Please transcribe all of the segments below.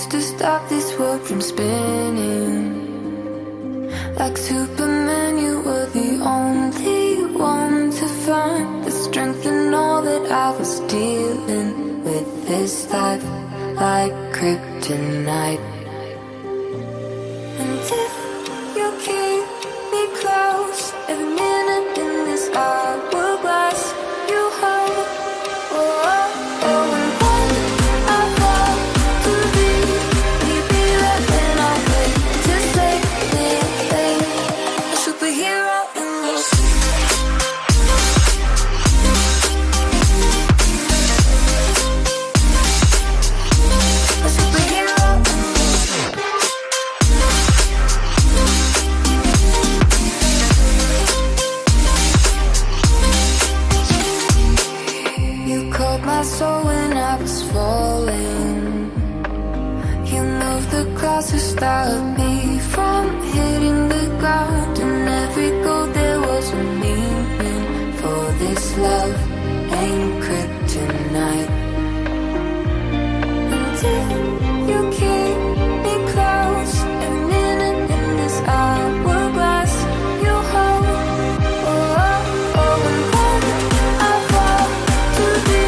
to stop this world from spinning. Like Superman, you were the only one to find the strength in all that I was dealing with this life, like kryptonite. And if you keep me close, every minute in this hourglass you hold. Oh, oh, oh, and when I fall to be, will you be there when I wait to save me? A superhero in your sleep. A superhero in your sleep. You caught my soul when I was falling. You moved the clouds to stop me from hitting the ground. And every goal there was a meaning. For this love ain't kryptonite. And if you keep me close, every minute in this hourglass you hold. Oh, oh, oh, and when I fall to be,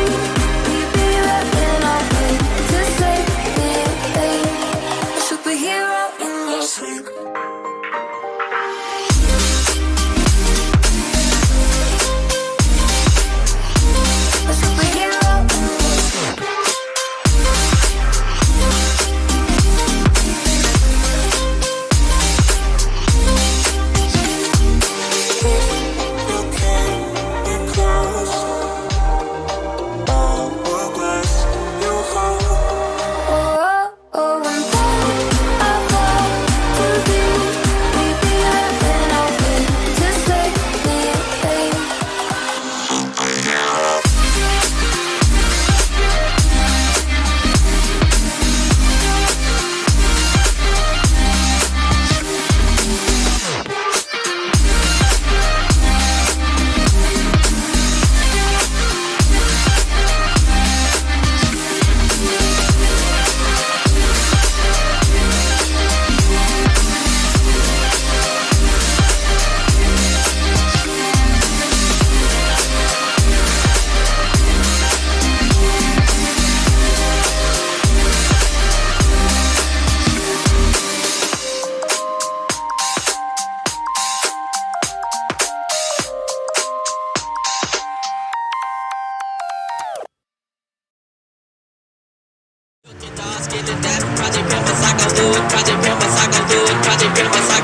Project Pimp, I go do it. Project Pimp, I go do it. Project Pimp, I